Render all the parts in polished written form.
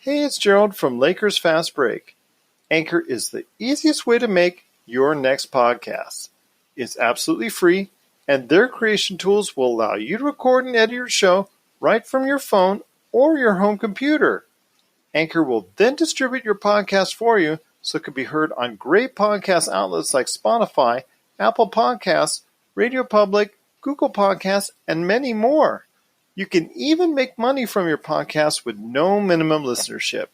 Hey, it's Gerald from Lakers Fast Break. Anchor is the easiest way to make your next podcast. It's absolutely free, and their creation tools will allow you to record and edit your show right from your phone or your home computer. Anchor will then distribute your podcast for you so it can be heard on great podcast outlets like Spotify, Apple Podcasts, Radio Public, Google Podcasts, and many more. You can even make money from your podcast with no minimum listenership.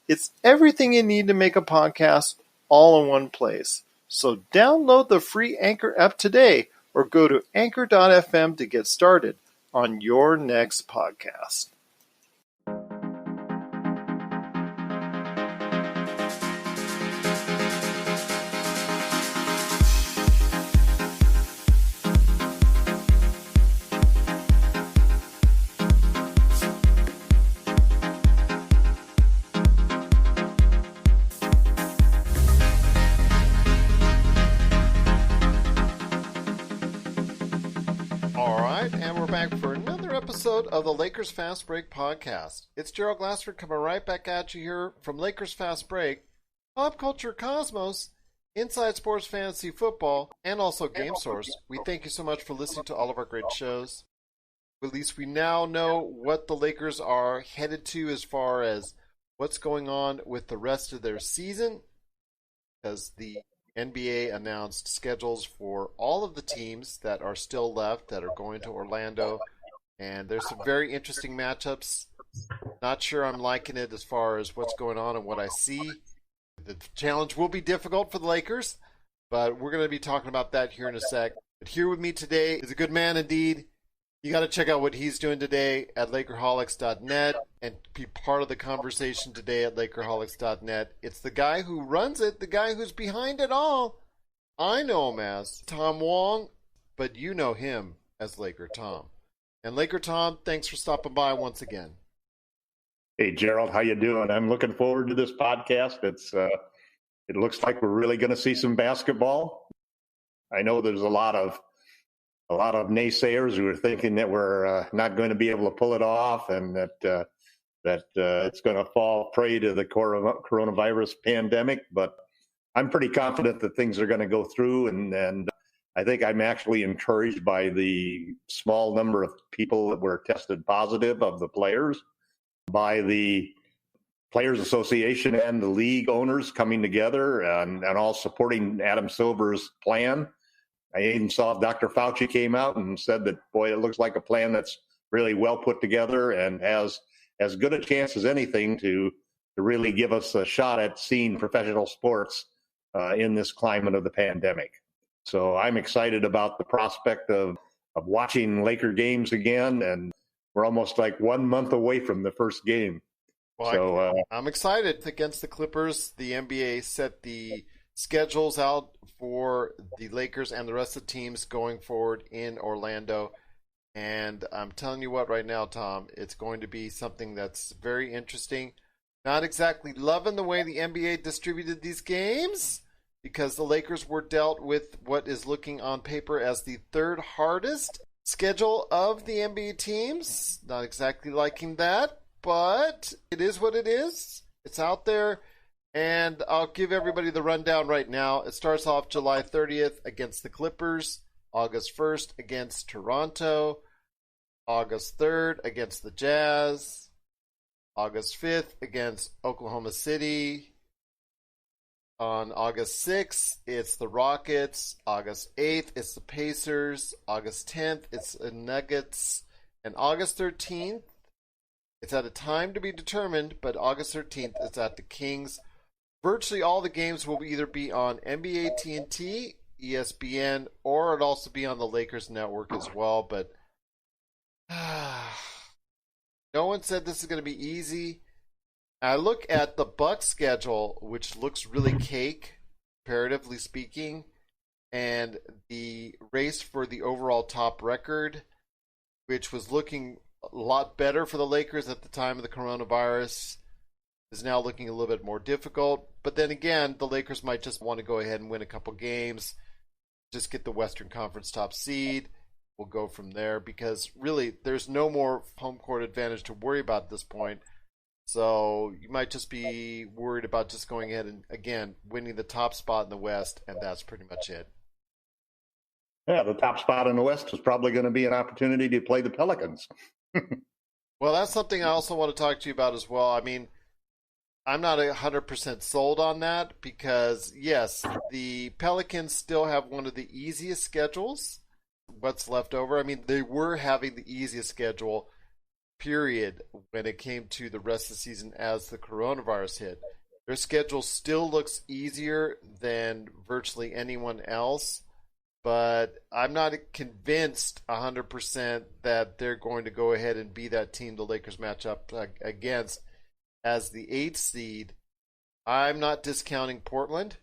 It's everything you need to make a podcast all in one place. So download the free Anchor app today or go to anchor.fm to get started on your next podcast. For another episode of the Lakers Fast Break podcast. It's Gerald Glassford coming right back at you here from Lakers Fast Break, Pop Culture Cosmos, Inside Sports Fantasy Football, and also Game Source. We thank you so much for listening to all of our great shows. At least we now know what the Lakers are headed to as far as what's going on with the rest of their season, because the NBA announced schedules for all of the teams that are still left that are going to Orlando, and there's some very interesting matchups. Not sure I'm liking it as far as what's going on and what I see. The challenge will be difficult for the Lakers, but we're going to be talking about that here in a sec. But here with me today is a good man indeed. You got to check out what he's doing today at Lakerholics.net and be part of the conversation today at Lakerholics.net. It's the guy who runs it, the guy who's behind it all. I know him as Tom Wong, but you know him as LakerTom. And LakerTom, thanks for stopping by once again. Hey, Gerald, how you doing? I'm looking forward to this podcast. It looks like we're really going to see some basketball. I know there's a lot of naysayers who are thinking that we're not going to be able to pull it off, and that it's going to fall prey to the coronavirus pandemic. But I'm pretty confident that things are going to go through, and I think I'm actually encouraged by the small number of people that were tested positive of the players, by the Players Association and the league owners coming together and all supporting Adam Silver's plan. I even saw Dr. Fauci came out and said that, boy, it looks like a plan that's really well put together and has as good a chance as anything to really give us a shot at seeing professional sports in this climate of the pandemic. So I'm excited about the prospect of watching Laker games again, and we're almost like 1 month away from the first game. Well, so I'm excited. Against the Clippers, the NBA set the schedules out for the Lakers and the rest of the teams going forward in Orlando. And I'm telling you what right now, Tom, it's going to be something that's very interesting. Not exactly loving the way the NBA distributed these games, because the Lakers were dealt with what is looking on paper as the third hardest schedule of the NBA teams. Not exactly liking that, but it is what it is. It's out there. And I'll give everybody the rundown right now. It starts off July 30th against the Clippers, August 1st against Toronto, August 3rd against the Jazz, August 5th against Oklahoma City. On August 6th, it's the Rockets. August 8th, it's the Pacers. August 10th, it's the Nuggets. And August 13th, it's at a time to be determined, but August 13th, it's at the Kings. Virtually all the games will either be on NBA TNT, ESPN, or it'll also be on the Lakers network as well. But no one said this is going to be easy. I look at the Bucks schedule, which looks really cake, comparatively speaking, and the race for the overall top record, which was looking a lot better for the Lakers at the time of the coronavirus, is now looking a little bit more difficult. But then again, the Lakers might just want to go ahead and win a couple games, just get the Western Conference top seed. We'll go from there, because really there's no more home court advantage to worry about at this point. So you might just be worried about just going ahead and, again, winning the top spot in the West, and that's pretty much it. Yeah, the top spot in the West is probably going to be an opportunity to play the Pelicans. Well, that's something I also want to talk to you about as well. I mean, I'm not 100% sold on that because, yes, the Pelicans still have one of the easiest schedules. What's left over? I mean, they were having the easiest schedule, period, when it came to the rest of the season as the coronavirus hit. Their schedule still looks easier than virtually anyone else, but I'm not convinced 100% that they're going to go ahead and be that team the Lakers match up against as the 8th seed. I'm not discounting Portland,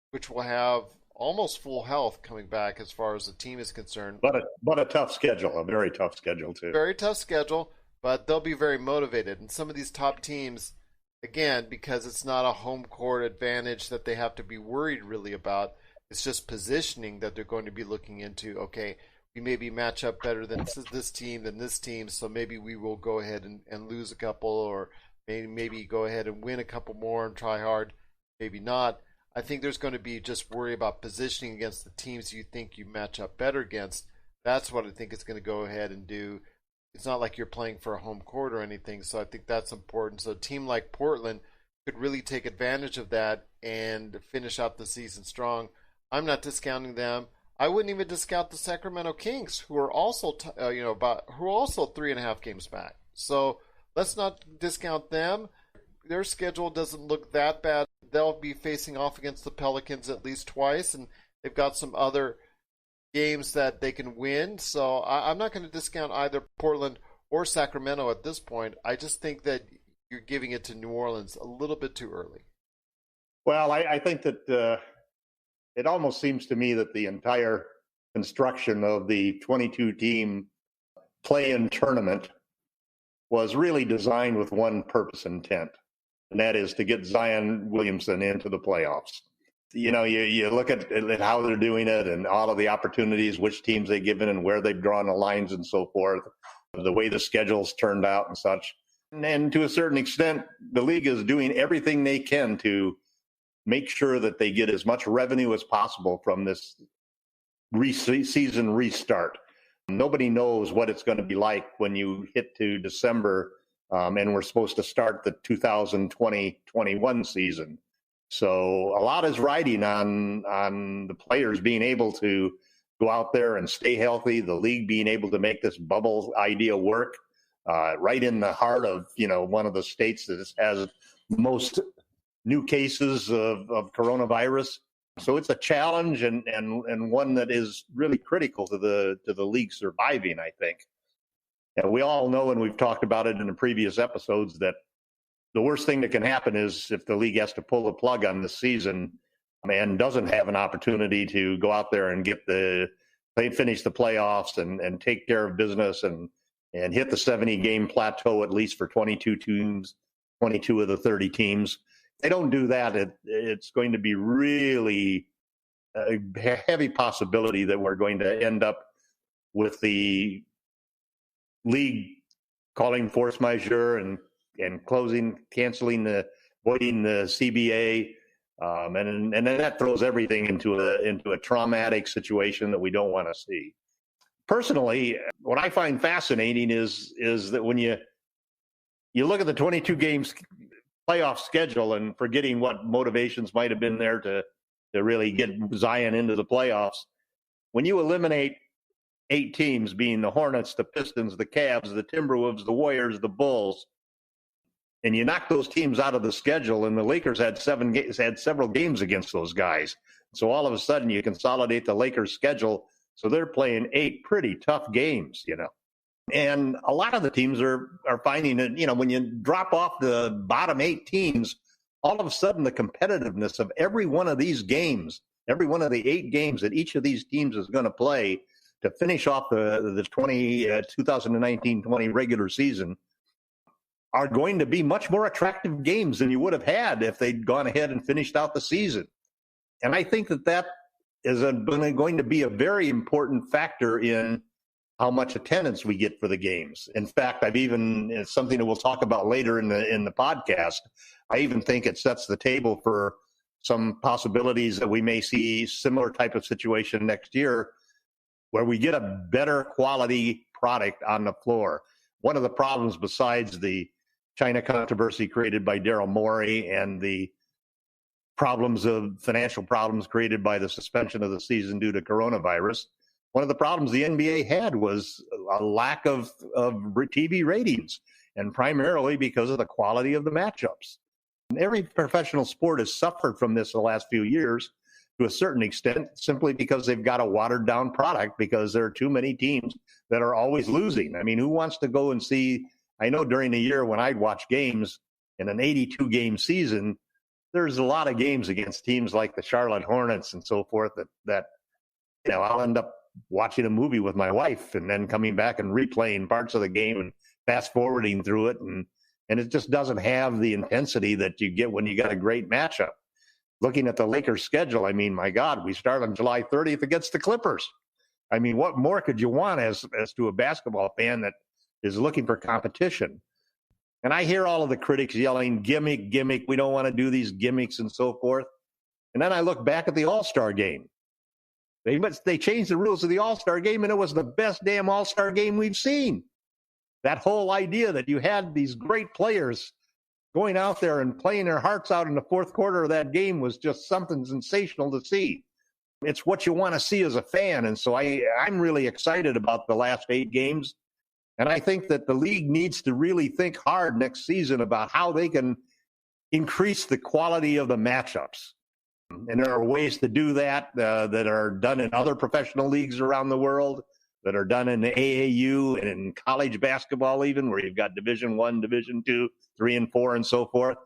which will have almost full health coming back as far as the team is concerned. But a tough schedule, a very tough schedule too. Very tough schedule, but they'll be very motivated. And some of these top teams, again, because it's not a home court advantage that they have to be worried really about, it's just positioning that they're going to be looking into. Okay, we maybe match up better than this team than this team, so maybe we will go ahead and lose a couple, or maybe go ahead and win a couple more and try hard. Maybe not. I think there's going to be just worry about positioning against the teams you think you match up better against. That's what I think it's going to go ahead and do. It's not like you're playing for a home court or anything, so I think that's important. So a team like Portland could really take advantage of that and finish out the season strong. I'm not discounting them. I wouldn't even discount the Sacramento Kings, who are also who are also 3.5 games back. So let's not discount them. Their schedule doesn't look that bad. They'll be facing off against the Pelicans at least twice, and they've got some other games that they can win. So I'm not going to discount either Portland or Sacramento at this point. I just think that you're giving it to New Orleans a little bit too early. Well, I think that it almost seems to me that the entire construction of the 22-team play-in tournament was really designed with one purpose intent, and that is to get Zion Williamson into the playoffs. You know, you look at how they're doing it and all of the opportunities, which teams they've given and where they've drawn the lines and so forth, the way the schedules turned out and such. And to a certain extent, the league is doing everything they can to make sure that they get as much revenue as possible from this season restart. Nobody knows what it's going to be like when you hit to December and we're supposed to start the 2020-21 season. So a lot is riding on the players being able to go out there and stay healthy, the league being able to make this bubble idea work right in the heart of, one of the states that has most new cases of coronavirus. So it's a challenge and one that is really critical to the league surviving, I think. And we all know, and we've talked about it in the previous episodes, that the worst thing that can happen is if the league has to pull the plug on the season and doesn't have an opportunity to go out there and finish the playoffs and take care of business and hit the 70-game plateau at least for 22 teams, 22 of the 30 teams. They don't do that, it's going to be really a heavy possibility that we're going to end up with the league calling force majeure and canceling voiding the CBA, and then that throws everything into a traumatic situation that we don't want to see. Personally, what I find fascinating is that when you look at the 22 games playoff schedule and forgetting what motivations might have been there to really get Zion into the playoffs, when you eliminate 8 teams, being the Hornets, the Pistons, the Cavs, the Timberwolves, the Warriors, the Bulls, and you knock those teams out of the schedule, and the Lakers had several games against those guys. So all of a sudden you consolidate the Lakers' schedule, so they're playing 8 pretty tough games, And a lot of the teams are finding that, when you drop off the bottom 8 teams, all of a sudden the competitiveness of every one of these games, every one of the 8 games that each of these teams is going to play to finish off the 2019-20 regular season are going to be much more attractive games than you would have had if they'd gone ahead and finished out the season. And I think that is going to be a very important factor in how much attendance we get for the games. In fact, it's something that we'll talk about later in the podcast. I even think it sets the table for some possibilities that we may see similar type of situation next year where we get a better quality product on the floor. One of the problems, besides the China controversy created by Daryl Morey and the financial problems created by the suspension of the season due to coronavirus, one of the problems the NBA had was a lack of TV ratings, and primarily because of the quality of the matchups. Every professional sport has suffered from this the last few years to a certain extent, simply because they've got a watered down product because there are too many teams that are always losing. I mean, who wants to go and see? I know during the year when I'd watch games in an 82 game season, there's a lot of games against teams like the Charlotte Hornets and so forth that I'll end up watching a movie with my wife and then coming back and replaying parts of the game and fast forwarding through it. And it just doesn't have the intensity that you get when you got a great matchup. Looking at the Lakers schedule, I mean, my God, we start on July 30th against the Clippers. I mean, what more could you want as to a basketball fan that is looking for competition? And I hear all of the critics yelling, gimmick, we don't want to do these gimmicks and so forth. And then I look back at the All-Star game. They changed the rules of the All-Star game, and it was the best damn All-Star game we've seen. That whole idea that you had these great players going out there and playing their hearts out in the fourth quarter of that game was just something sensational to see. It's what you want to see as a fan. And so I'm really excited about the last 8 games. And I think that the league needs to really think hard next season about how they can increase the quality of the matchups. And there are ways to do that that are done in other professional leagues around the world, that are done in the AAU and in college basketball even, where you've got Division I, Division II, 3 and 4, and so forth.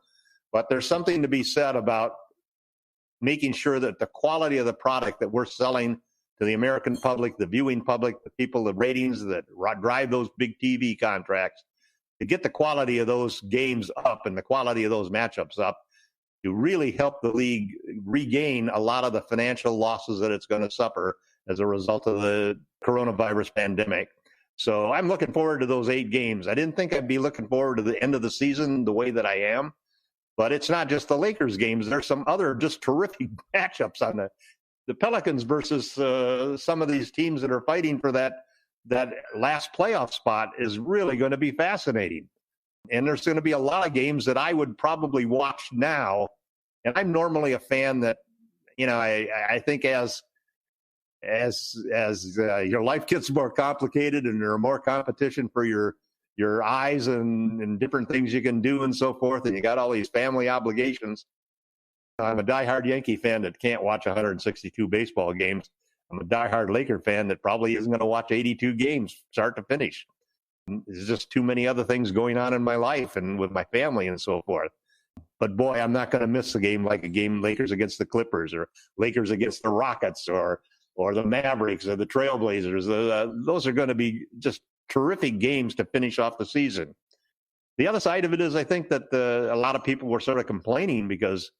But there's something to be said about making sure that the quality of the product that we're selling to the American public, the viewing public, the people, the ratings that drive those big TV contracts, to get the quality of those games up and the quality of those matchups up, to really help the league regain a lot of the financial losses that it's going to suffer as a result of the coronavirus pandemic. So I'm looking forward to those 8 games. I didn't think I'd be looking forward to the end of the season the way that I am, but it's not just the Lakers games. There's some other just terrific matchups on the Pelicans versus some of these teams that are fighting for that last playoff spot is really going to be fascinating. And there's going to be a lot of games that I would probably watch now. And I'm normally a fan that, I think as your life gets more complicated and there are more competition for your eyes and different things you can do and so forth, and you got all these family obligations. I'm a diehard Yankee fan that can't watch 162 baseball games. I'm a diehard Laker fan that probably isn't going to watch 82 games start to finish. There's just too many other things going on in my life and with my family and so forth. But boy, I'm not going to miss a game like a game Lakers against the Clippers or Lakers against the Rockets or the Mavericks or the Trailblazers. Those are going to be just terrific games to finish off the season. The other side of it is I think that a lot of people were sort of complaining because,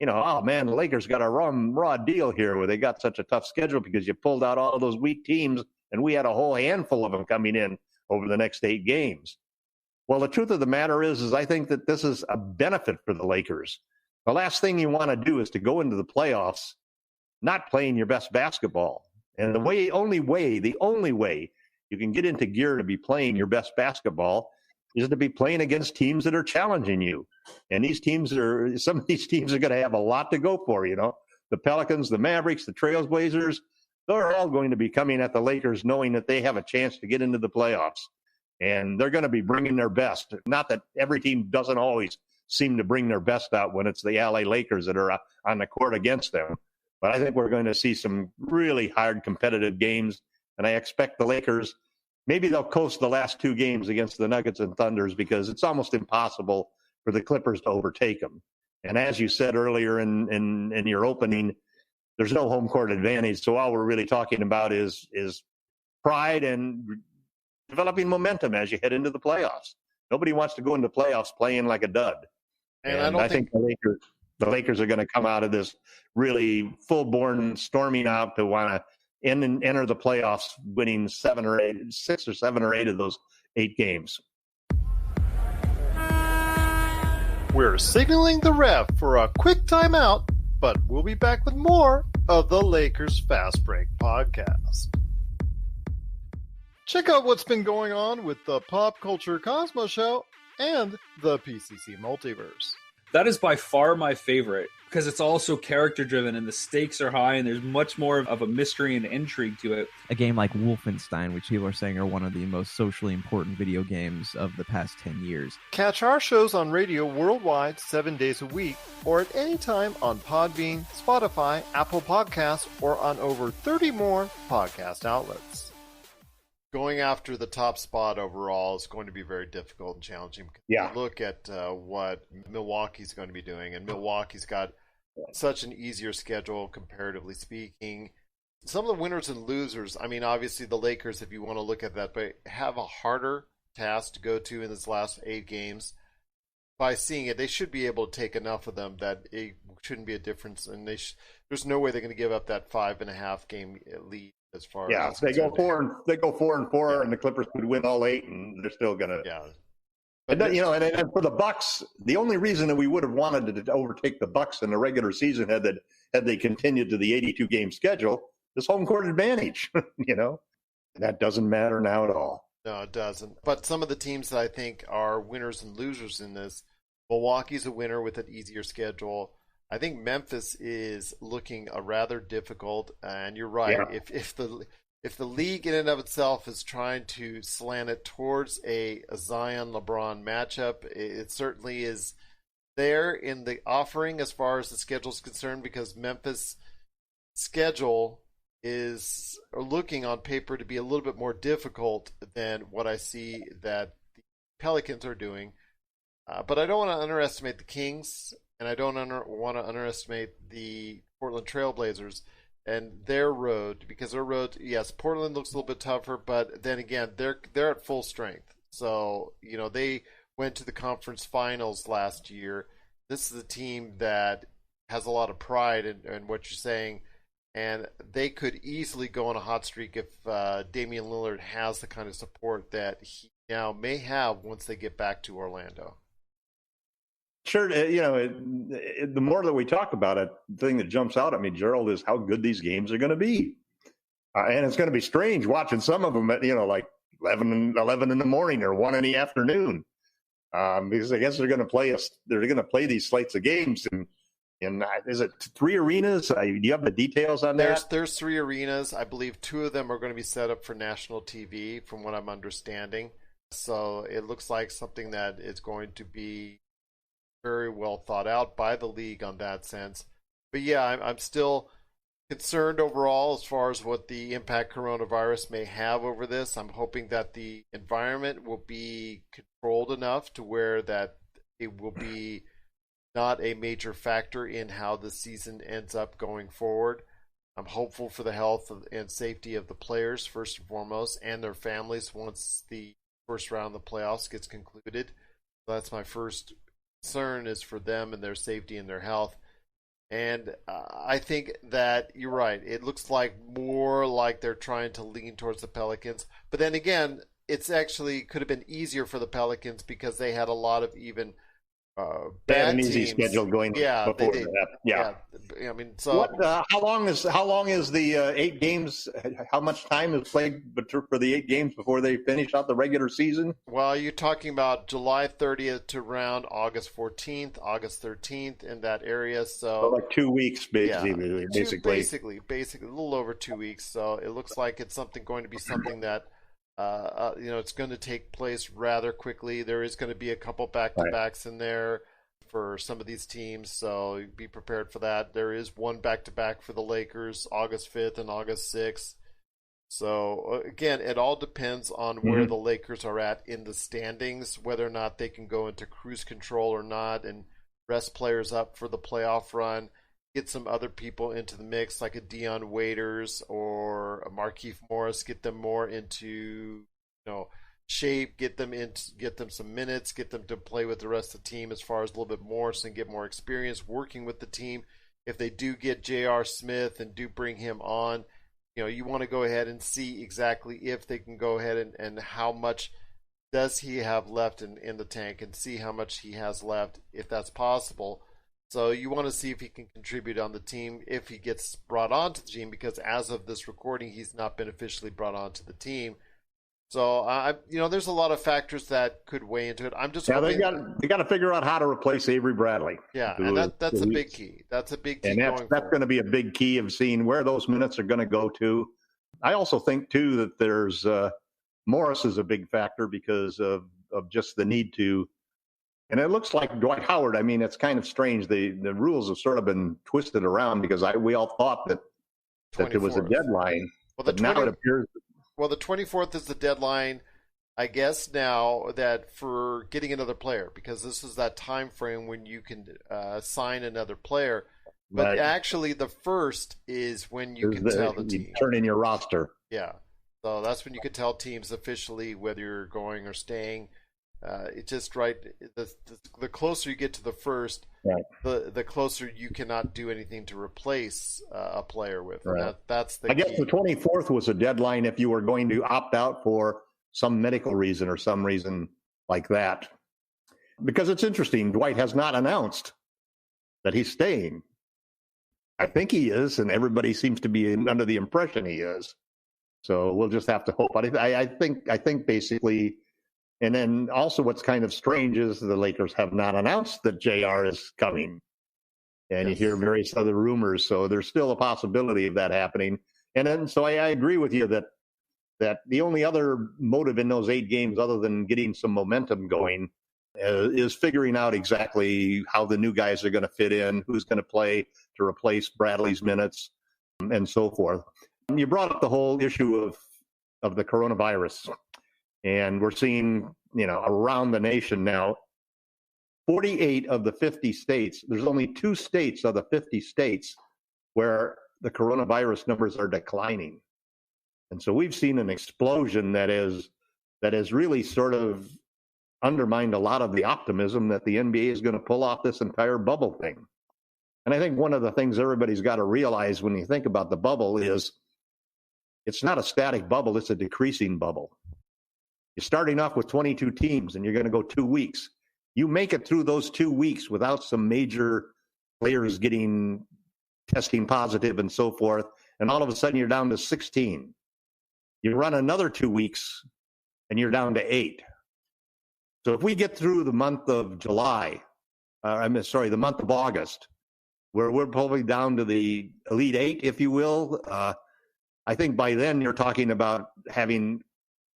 oh man, the Lakers got a raw deal here where they got such a tough schedule because you pulled out all of those weak teams and we had a whole handful of them coming in over the next 8 games. Well, the truth of the matter is I think that this is a benefit for the Lakers. The last thing you want to do is to go into the playoffs not playing your best basketball. And the only way you can get into gear to be playing your best basketball is to be playing against teams that are challenging you. And some of these teams are going to have a lot to go for, The Pelicans, the Mavericks, the Trailblazers, they're all going to be coming at the Lakers knowing that they have a chance to get into the playoffs. And they're going to be bringing their best. Not that every team doesn't always seem to bring their best out when it's the LA Lakers that are on the court against them. But I think we're going to see some really hard competitive games. And I expect the Lakers, maybe they'll coast the last 2 games against the Nuggets and Thunders because it's almost impossible for the Clippers to overtake them. And as you said earlier in your opening, there's no home court advantage. So all we're really talking about is pride and developing momentum as you head into the playoffs. Nobody wants to go into playoffs playing like a dud. And I think the Lakers are going to come out of this really full-born storming out to want to and enter the playoffs, winning 6 or 7 or 8 of those 8 games. We're signaling the ref for a quick timeout, but we'll be back with more of the Lakers Fast Break podcast. Check out what's been going on with the Pop Culture Cosmos Show and the PCC Multiverse. That is by far my favorite because it's also character driven and the stakes are high and there's much more of a mystery and intrigue to it. A game like Wolfenstein, which people are saying are one of the most socially important video games of the past 10 years. Catch our shows on radio worldwide 7 days a week or at any time on Podbean, Spotify, Apple Podcasts, or on over 30 more podcast outlets. Going after the top spot overall is going to be very difficult and challenging. Yeah. Look at what Milwaukee's going to be doing, and Milwaukee's got such an easier schedule, comparatively speaking. Some of the winners and losers, I mean, obviously the Lakers, if you want to look at that, but have a harder task to go to in this last 8 games. By seeing it, they should be able to take enough of them that it shouldn't be a difference, and there's no way they're going to give up that 5.5 game lead. As far as they go 4 and 4, and the Clippers could win all 8, and they're still gonna. Yeah. But and for the Bucks, the only reason that we would have wanted to overtake the Bucks in the regular season had they continued to the 82 game schedule, this home court advantage. That doesn't matter now at all. No, it doesn't. But some of the teams that I think are winners and losers in this, Milwaukee's a winner with an easier schedule. I think Memphis is looking rather difficult, and you're right. Yeah. If the league in and of itself is trying to slant it towards a Zion LeBron matchup, it certainly is there in the offering as far as the schedule is concerned, because Memphis' schedule is looking on paper to be a little bit more difficult than what I see that the Pelicans are doing. But I don't want to underestimate the Kings. And I don't want to underestimate the Portland Trailblazers and their road, because their road, yes, Portland looks a little bit tougher, but then again, they're at full strength. So, they went to the conference finals last year. This is a team that has a lot of pride in what you're saying, and they could easily go on a hot streak if Damian Lillard has the kind of support that he now may have once they get back to Orlando. Sure, the more that we talk about it, the thing that jumps out at me, Gerald, is how good these games are going to be. And it's going to be strange watching some of them at, like 11 in the morning or 1 in the afternoon. Because I guess they're going to play these slates of games. And is it 3 arenas? Do you have the details on that? There's 3 arenas. I believe 2 of them are going to be set up for national TV, from what I'm understanding. So it looks like something that is going to be very well thought out by the league on that sense. But yeah, I'm still concerned overall as far as what the impact coronavirus may have over this. I'm hoping that the environment will be controlled enough to where that it will be not a major factor in how the season ends up going forward. I'm hopeful for the health and safety of the players, first and foremost, and their families once the first round of the playoffs gets concluded. So that's my first concern, is for them and their safety and their health. And I think that you're right. It looks like more like they're trying to lean towards the Pelicans. But then again, it's actually could have been easier for the Pelicans because they had a lot of even bad teams. Easy schedule going before that. Yeah. I mean, so how long is the 8 games? How much time is played for the 8 games before they finish out the regular season? Well, you're talking about July 30th to around August 14th, August 13th, in that area. So like 2 weeks, basically. Basically, a little over 2 weeks. So it looks like it's going to be something that it's going to take place rather quickly. There is going to be a couple back-to-backs in there for some of these teams, so be prepared for that. There is one back-to-back for the Lakers, August 5th and August 6th. So, again, it all depends on where the Lakers are at in the standings, whether or not they can go into cruise control or not, and rest players up for the playoff run. Get some other people into the mix, like a Dion Waiters or a Markieff Morris. Get them more into, shape. Get them some minutes. Get them to play with the rest of the team as far as a little bit more, so they can get more experience working with the team. If they do get J.R. Smith and do bring him on, you want to go ahead and see exactly if they can go ahead and how much does he have left in the tank, and see how much he has left, if that's possible. So you want to see if he can contribute on the team, if he gets brought onto the team, because as of this recording, he's not been officially brought onto the team. So there's a lot of factors that could weigh into it. I'm just hoping they got to figure out how to replace Avery Bradley. Yeah, and that's a big key. That's a big key. And that's going to be a big key of seeing where those minutes are going to go to. I also think too that there's Morris is a big factor because of just the need to. And it looks like Dwight Howard. I mean, it's kind of strange. The rules have sort of been twisted around because we all thought that there was a deadline. Well, but now it appears. Well, the 24th is the deadline, I guess, now that for getting another player, because this is that time frame when you can sign another player. But actually, the 1st is when you can tell the team. Turn in your roster. Yeah. So that's when you can tell teams officially whether you're going or staying. It's just right. The closer you get to the 1st, the closer you cannot do anything to replace a player with. Right. That's the I key. guess the 24th was a deadline if you were going to opt out for some medical reason or some reason like that. Because it's interesting, Dwight has not announced that he's staying. I think he is, and everybody seems to be under the impression he is. So we'll just have to hope. But I think basically. And then also what's kind of strange is the Lakers have not announced that JR is coming. And you hear various other rumors. So there's still a possibility of that happening. And then so I agree with you that the only other motive in those 8 games other than getting some momentum going is figuring out exactly how the new guys are going to fit in, who's going to play to replace Bradley's minutes, and so forth. You brought up the whole issue of the coronavirus. And we're seeing, around the nation now, 48 of the 50 states, there's only 2 states of the 50 states where the coronavirus numbers are declining. And so we've seen an explosion that has really sort of undermined a lot of the optimism that the NBA is going to pull off this entire bubble thing. And I think one of the things everybody's got to realize when you think about the bubble is it's not a static bubble, it's a decreasing bubble. You're starting off with 22 teams, and you're going to go 2 weeks. You make it through those 2 weeks without some major players testing positive and so forth, and all of a sudden you're down to 16. You run another 2 weeks, and you're down to 8. So if we get through the month of the month of August, where we're probably down to the Elite 8, if you will, I think by then you're talking about having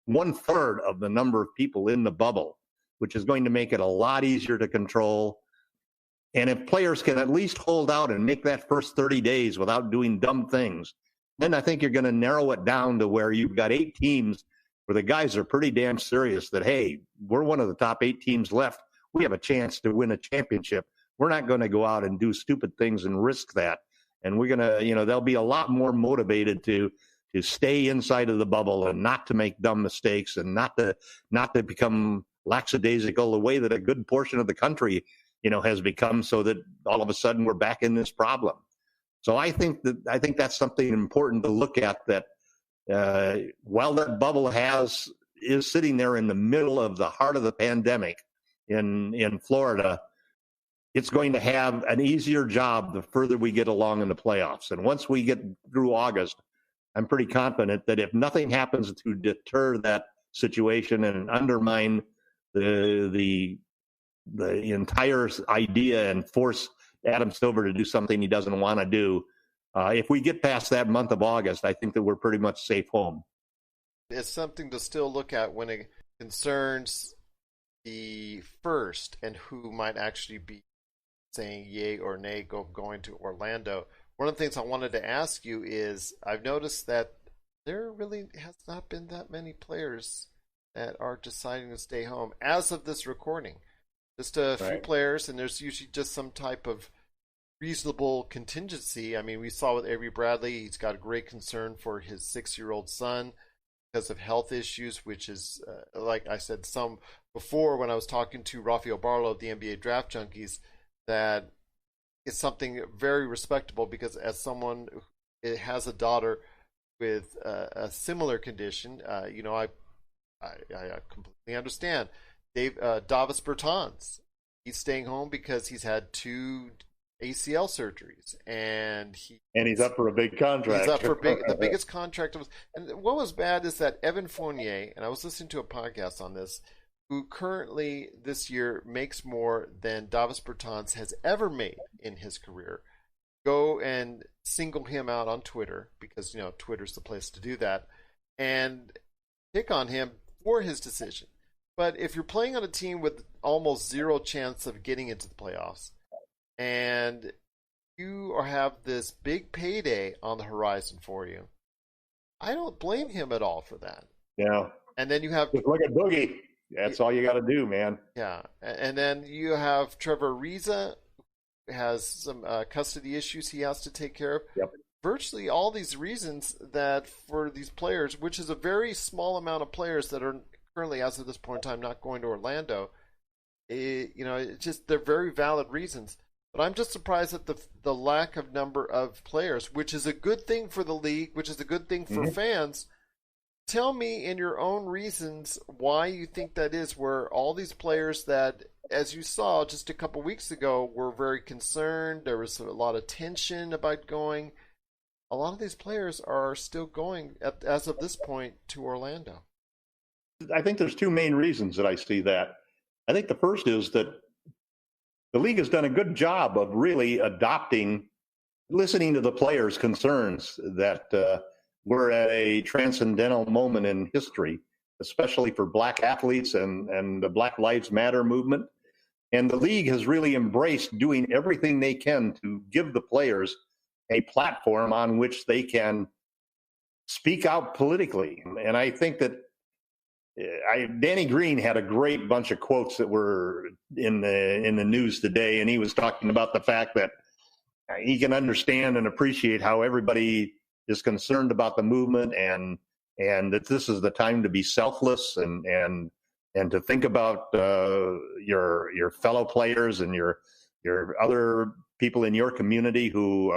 1/3 of the number of people in the bubble, which is going to make it a lot easier to control. And if players can at least hold out and make that first 30 days without doing dumb things, then I think you're going to narrow it down to where you've got 8 teams where the guys are pretty damn serious that, hey, we're one of the top 8 teams left. We have a chance to win a championship. We're not going to go out and do stupid things and risk that. And we're going to, they'll be a lot more motivated to stay inside of the bubble and not to make dumb mistakes and not to become lackadaisical the way that a good portion of the country, has become, so that all of a sudden we're back in this problem. So I think that's something important to look at, that while that bubble is sitting there in the middle of the heart of the pandemic in Florida, it's going to have an easier job the further we get along in the playoffs. And once we get through August, I'm pretty confident that if nothing happens to deter that situation and undermine the entire idea and force Adam Silver to do something he doesn't want to do, if we get past that month of August, I think that we're pretty much safe home. It's something to still look at when it concerns the 1st and who might actually be saying yay or nay going to Orlando. One of the things I wanted to ask you is, I've noticed that there really has not been that many players that are deciding to stay home as of this recording. Just a few players, and there's usually just some type of reasonable contingency. I mean, we saw with Avery Bradley, he's got a great concern for his 6-year-old son because of health issues, which is, like I said some before when I was talking to Rafael Barlow of the NBA Draft Junkies, that it's something very respectable, because as someone who has a daughter with a similar condition. I completely understand. Davis Bertans, he's staying home because he's had 2 ACL surgeries, and he's up for a big contract. He's up for the biggest contract. And what was bad is that Evan Fournier, and I was listening to a podcast on this, who currently this year makes more than Davis Bertans has ever made in his career, go and single him out on Twitter, because Twitter's the place to do that, and pick on him for his decision. But if you're playing on a team with almost zero chance of getting into the playoffs, and you have this big payday on the horizon for you, I don't blame him at all for that. Yeah. And then you have... Just look at Boogie. That's all you got to do, man. Yeah. And then you have Trevor Ariza, who has some custody issues he has to take care of. Yep. Virtually all these reasons that for these players, which is a very small amount of players that are currently, as of this point in time, not going to Orlando, it's just, they're very valid reasons. But I'm just surprised at the lack of number of players, which is a good thing for the league, which is a good thing for fans. Tell me in your own reasons why you think that is, where all these players that, as you saw just a couple weeks ago, were very concerned. There was a lot of tension about going. A lot of these players are still going, as of this point, to Orlando. I think there's 2 main reasons that I see that. I think the first is that the league has done a good job of really listening to the players' concerns that we're at a transcendental moment in history, especially for black athletes and the Black Lives Matter movement. And the league has really embraced doing everything they can to give the players a platform on which they can speak out politically. And I think that Danny Green had a great bunch of quotes that were in the news today, and he was talking about the fact that he can understand and appreciate how everybody is concerned about the movement, and that this is the time to be selfless and to think about your fellow players and your other people in your community who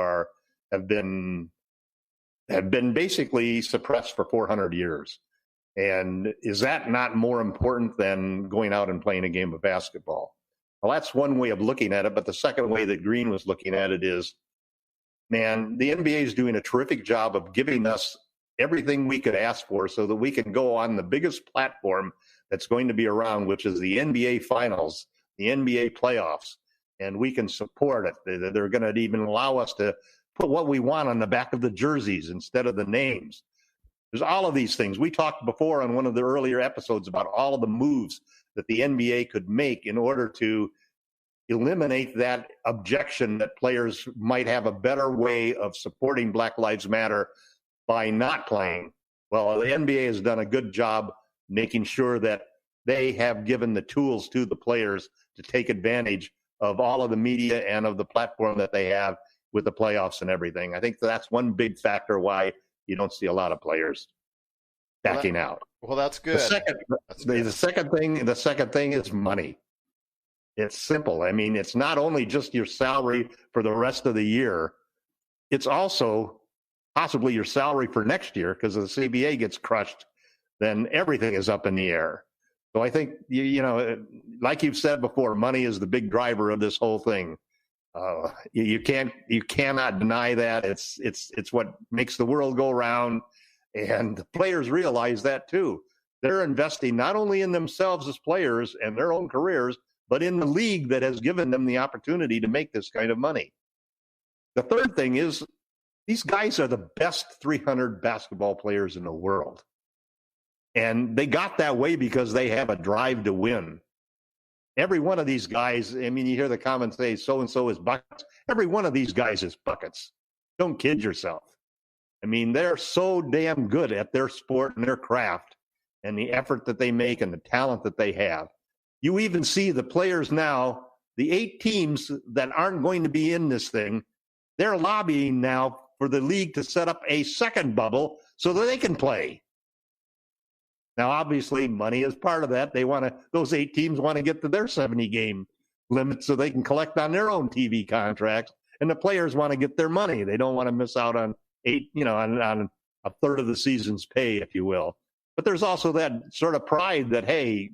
have been basically suppressed for 400 years. And is that not more important than going out and playing a game of basketball? Well, that's one way of looking at it. But the second way that Green was looking at it is, man, the NBA is doing a terrific job of giving us everything we could ask for so that we can go on the biggest platform that's going to be around, which is the NBA Finals, the NBA playoffs, and we can support it. They're going to even allow us to put what we want on the back of the jerseys instead of the names. There's all of these things. We talked before on one of the earlier episodes about all of the moves that the NBA could make in order to eliminate that objection that players might have a better way of supporting Black Lives Matter by not playing. Well, the NBA has done a good job making sure that they have given the tools to the players to take advantage of all of the media and of the platform that they have with the playoffs and everything. I think that's one big factor why you don't see a lot of players backing out. Well, that's good. The second thing is money. It's simple. I mean, it's not only just your salary for the rest of the year. It's also possibly your salary for next year, because if the CBA gets crushed, then everything is up in the air. So I think, like you've said before, money is the big driver of this whole thing. You cannot deny that. It's what makes the world go round, and the players realize that too. They're investing not only in themselves as players and their own careers, but in the league that has given them the opportunity to make this kind of money. The third thing is, these guys are the best 300 basketball players in the world, and they got that way because they have a drive to win. Every one of these guys, I mean, you hear the comments say, so-and-so is buckets. Every one of these guys is buckets. Don't kid yourself. I mean, they're so damn good at their sport and their craft and the effort that they make and the talent that they have. You even see the players now, the 8 teams that aren't going to be in this thing, they're lobbying now for the league to set up a second bubble so that they can play. Now, obviously, money is part of that. Those 8 teams want to get to their 70-game limit so they can collect on their own TV contracts, and the players want to get their money. They don't want to miss out on a third of the season's pay, if you will. But there's also that sort of pride that, hey,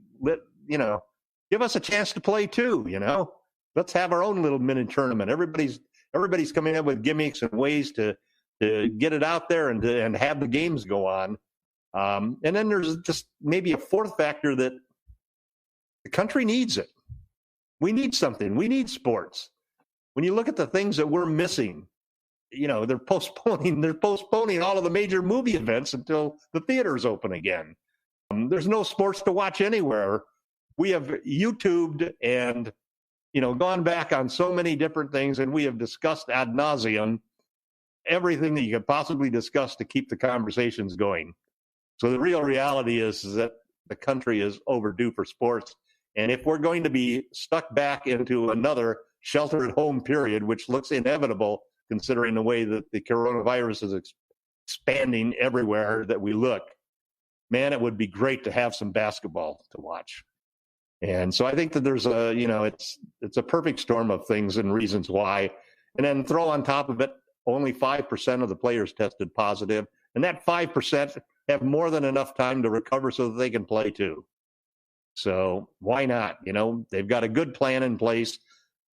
give us a chance to play too. Let's have our own little mini tournament. Everybody's coming up with gimmicks and ways to get it out there and have the games go on. And then there's just maybe a fourth factor that the country needs it. We need something. We need sports. When you look at the things that we're missing, they're postponing all of the major movie events until the theaters open again. There's no sports to watch anywhere. We have YouTubed and, gone back on so many different things, and we have discussed ad nauseum everything that you could possibly discuss to keep the conversations going. So the real reality is that the country is overdue for sports. And if we're going to be stuck back into another shelter-at-home period, which looks inevitable considering the way that the coronavirus is expanding everywhere that we look, man, it would be great to have some basketball to watch. And so I think that there's it's a perfect storm of things and reasons why. And then throw on top of it, only 5% of the players tested positive. And that 5% have more than enough time to recover so that they can play too. So why not? They've got a good plan in place.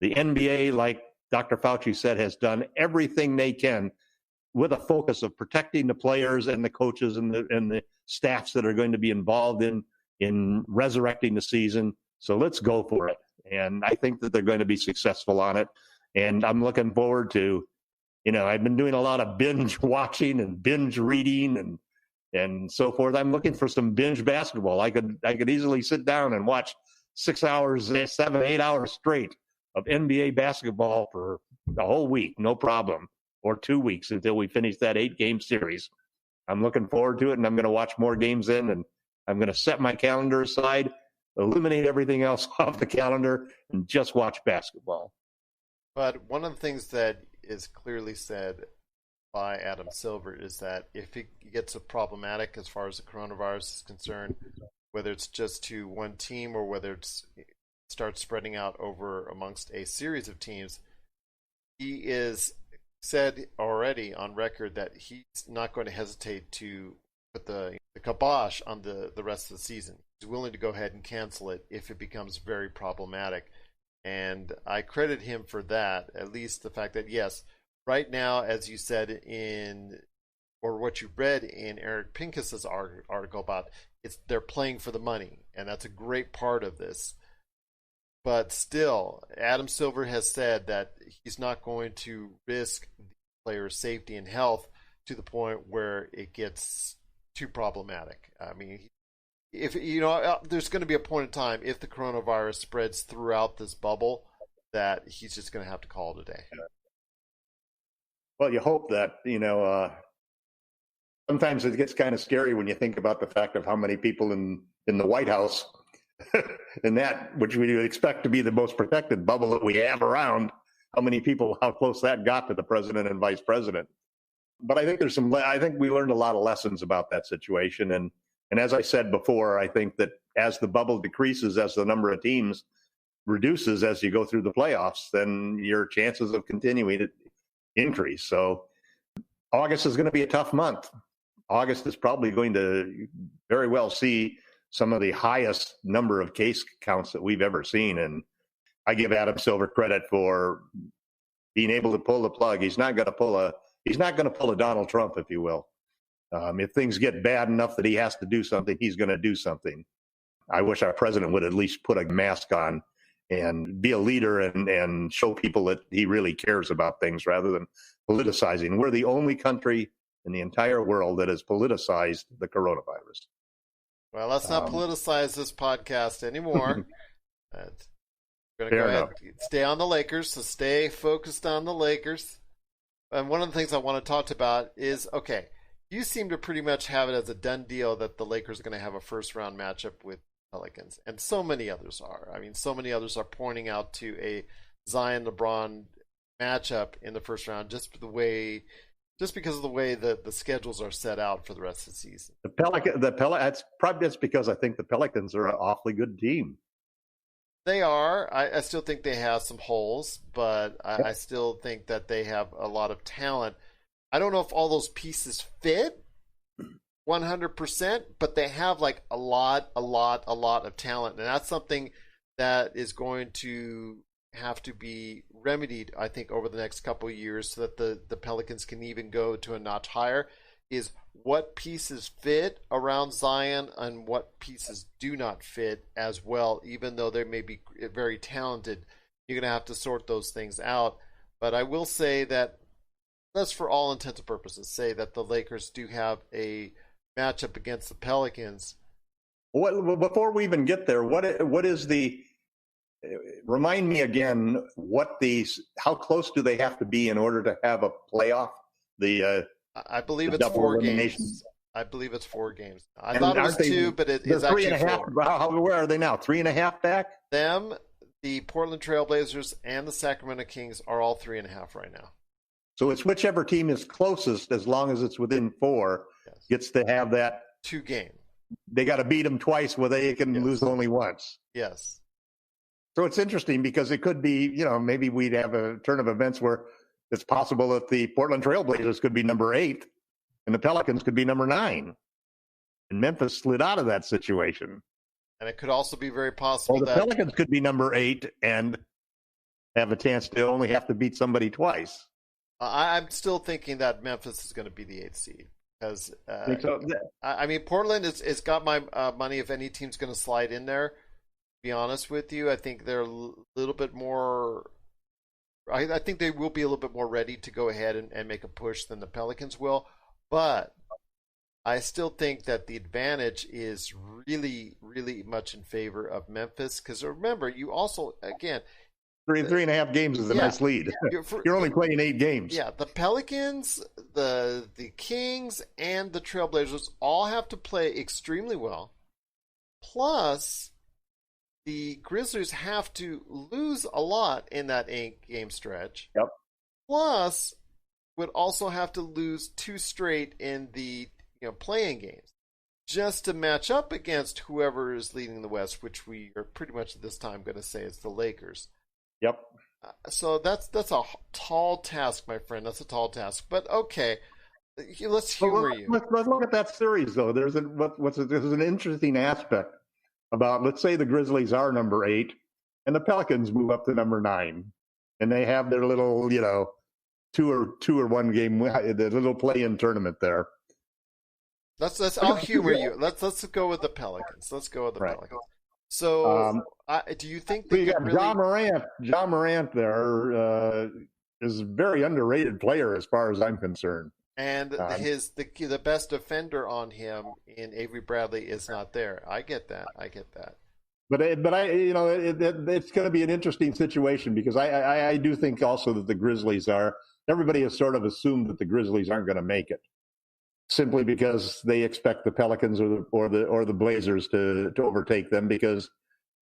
The NBA, like Dr. Fauci said, has done everything they can with a focus of protecting the players and the coaches and the staffs that are going to be involved in resurrecting the season. So let's go for it. And I think that they're going to be successful on it. And I'm looking forward to, I've been doing a lot of binge watching and binge reading and so forth. I'm looking for some binge basketball. I could easily sit down and watch 6 hours, 7, 8 hours straight of NBA basketball for a whole week, no problem, or 2 weeks until we finish that 8-game series. I'm looking forward to it, and I'm going to watch more games and I'm going to set my calendar aside, eliminate everything else off the calendar, and just watch basketball. But one of the things that is clearly said by Adam Silver is that if it gets problematic as far as the coronavirus is concerned, whether it's just to one team or whether it starts spreading out over amongst a series of teams, he is said already on record that he's not going to hesitate to put the kibosh on the rest of the season. He's willing to go ahead and cancel it if it becomes very problematic. And I credit him for that, at least the fact that, yes, right now, as you said or what you read in Eric Pincus's article about, they're playing for the money, and that's a great part of this. But still, Adam Silver has said that he's not going to risk the player's safety and health to the point where it gets too problematic. I mean, if there's going to be a point in time if the coronavirus spreads throughout this bubble that he's just going to have to call it a day. Well, you hope that, sometimes it gets kind of scary when you think about the fact of how many people in the White House and that, which we expect to be the most protected bubble that we have around, how close that got to the president and vice president. But I think I think we learned a lot of lessons about that situation. And as I said before, I think that as the bubble decreases, as the number of teams reduces as you go through the playoffs, then your chances of continuing to increase. So August is going to be a tough month. August is probably going to very well see some of the highest number of case counts that we've ever seen. And I give Adam Silver credit for being able to pull the plug. He's not going to pull a Donald Trump, if you will. If things get bad enough that he has to do something, he's going to do something. I wish our president would at least put a mask on and be a leader and show people that he really cares about things rather than politicizing. We're the only country in the entire world that has politicized the coronavirus. Well, let's not politicize this podcast anymore. We're going to go ahead and stay on the Lakers, so stay focused on the Lakers. And one of the things I want to talk about is, okay, you seem to pretty much have it as a done deal that the Lakers are going to have a first-round matchup with Pelicans, and so many others are. I mean, so many others are pointing out to a Zion-LeBron matchup in the first round just because of the way that the schedules are set out for the rest of the season. That's because I think the Pelicans are an awfully good team. They are. I still think they have some holes, but I still think that they have a lot of talent. I don't know if all those pieces fit, 100%, but they have like a lot of talent, and that's something that is going to have to be remedied, I think, over the next couple of years, so that the Pelicans can even go to a notch higher. Is what pieces fit around Zion and what pieces do not fit as well, even though they may be very talented. You're going to have to sort those things out. But I will say that, let's for all intents and purposes say that the Lakers do have a matchup against the Pelicans. Before we even get there, what is the, remind me again, how close do they have to be in order to have a playoff? I believe it's 4 games. I believe it's 4 games. I thought it was 2, but it is actually 4. Where are they now? 3.5 back? Them, the Portland Trailblazers, and the Sacramento Kings are all 3.5 right now. So it's whichever team is closest, as long as it's within 4, gets to have that 2 game. They got to beat them twice where they can lose only once. Yes. So it's interesting because it could be, maybe we'd have a turn of events where it's possible that the Portland Trailblazers could be number 8 and the Pelicans could be number 9. And Memphis slid out of that situation. And it could also be very possible that the Pelicans could be number 8 and have a chance to only have to beat somebody twice. I'm still thinking that Memphis is going to be the 8th seed. Because, I mean, Portland is got my money if any team's going to slide in there. To be honest with you, I think they're a little bit more. I think they will be a little bit more ready to go ahead and make a push than the Pelicans will. But I still think that the advantage is really, really much in favor of Memphis. Because remember, you also, again, 3.5 games is a nice lead. You're only playing 8 games. Yeah, the Pelicans, the Kings, and the Trailblazers all have to play extremely well. Plus, the Grizzlies have to lose a lot in that 8-game stretch. Yep. Plus, would also have to lose 2 straight in the playing games, just to match up against whoever is leading the West, which we are pretty much at this time going to say is the Lakers. Yep. So that's a tall task, my friend. That's a tall task. But okay, let's humor you. Let's look at that series, though. There's an interesting aspect about, let's say the Grizzlies are number 8 and the Pelicans move up to number 9, and they have their little, 2 or 1 game, the little play-in tournament there. I'll humor you. Let's go with the Pelicans. Let's go with the Pelicans. So, do you think that John Morant there is a very underrated player as far as I'm concerned, and the best defender on him in Avery Bradley is not there. I get that. But it's going to be an interesting situation because I do think also that the Grizzlies are. Everybody has sort of assumed that the Grizzlies aren't going to make it, simply because they expect the Pelicans or the Blazers to overtake them, because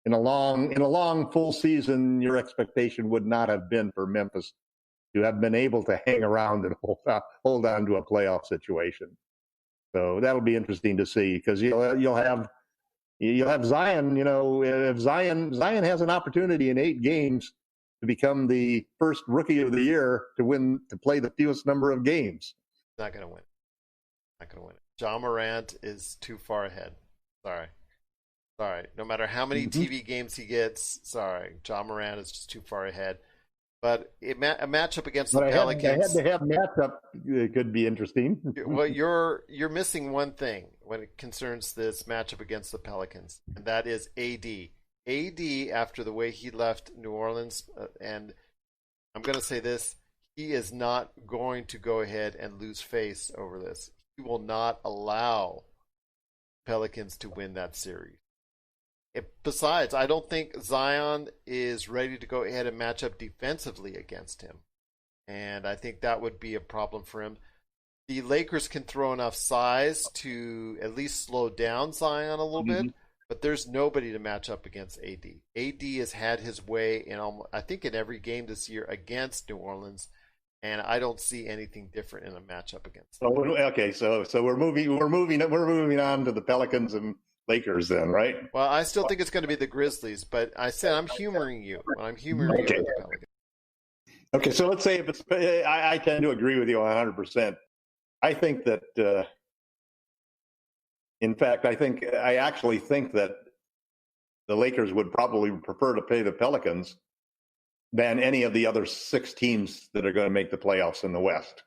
in a long full season, your expectation would not have been for Memphis to have been able to hang around and hold on to a playoff situation. So that'll be interesting to see, because you'll have Zion. If Zion has an opportunity in 8 games to become the first rookie of the year to play the fewest number of games, not going to win. Not going to win it. John Morant is too far ahead. Sorry. No matter how many TV games he gets, John Morant is just too far ahead. But a matchup against the Pelicans. A head-to-head matchup could be interesting. Well, you're missing one thing when it concerns this matchup against the Pelicans, and that is AD. AD, after the way he left New Orleans, and I'm going to say this, he is not going to go ahead and lose face over this. He will not allow Pelicans to win that series. Besides, I don't think Zion is ready to go ahead and match up defensively against him. And I think that would be a problem for him. The Lakers can throw enough size to at least slow down Zion a little bit, but there's nobody to match up against AD. AD has had his way in I think in every game this year against New Orleans. And I don't see anything different in a matchup against them. Okay, so we're moving on to the Pelicans and Lakers then, right? Well, I still think it's going to be the Grizzlies, but I said I'm humoring you. I'm humoring you with the Pelicans. Okay, so let's say if it's, I tend to agree with you 100%. I think that In fact, I actually think that the Lakers would probably prefer to play the Pelicans than any of the other 6 teams that are going to make the playoffs in the West.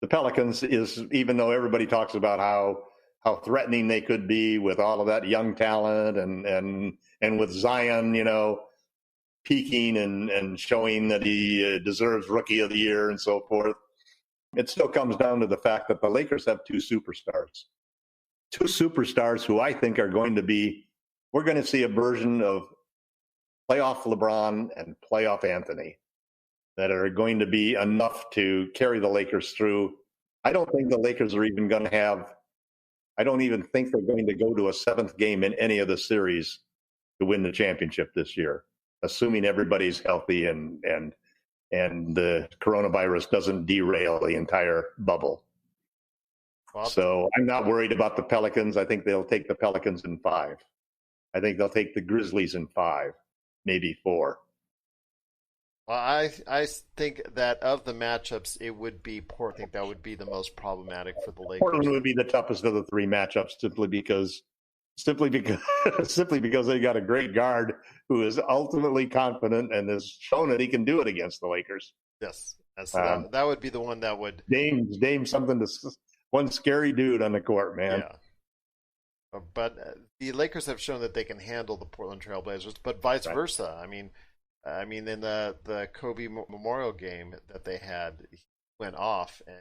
The Pelicans is, even though everybody talks about how threatening they could be with all of that young talent and with Zion, peaking and showing that he deserves Rookie of the Year and so forth, it still comes down to the fact that the Lakers have 2 superstars. 2 superstars who I think are going to be, we're going to see a version of playoff LeBron and playoff Anthony that are going to be enough to carry the Lakers through. I don't think the Lakers are even going to have, I don't even think they're going to go to a 7th game in any of the series to win the championship this year, assuming everybody's healthy and the coronavirus doesn't derail the entire bubble. So I'm not worried about the Pelicans. I think they'll take the Pelicans in 5. I think they'll take the Grizzlies in 5, maybe 4. Well, I think that of the matchups, it would be Portland. I think that would be the most problematic for the Lakers. Portland would be the toughest of the 3 matchups simply because they got a great guard who is ultimately confident and has shown that he can do it against the Lakers. Yes, that would be the one that would name something to one scary dude on the court, man. Yeah. But the Lakers have shown that they can handle the Portland Trailblazers, but vice versa. I mean, in the Kobe Memorial game that they had, he went off and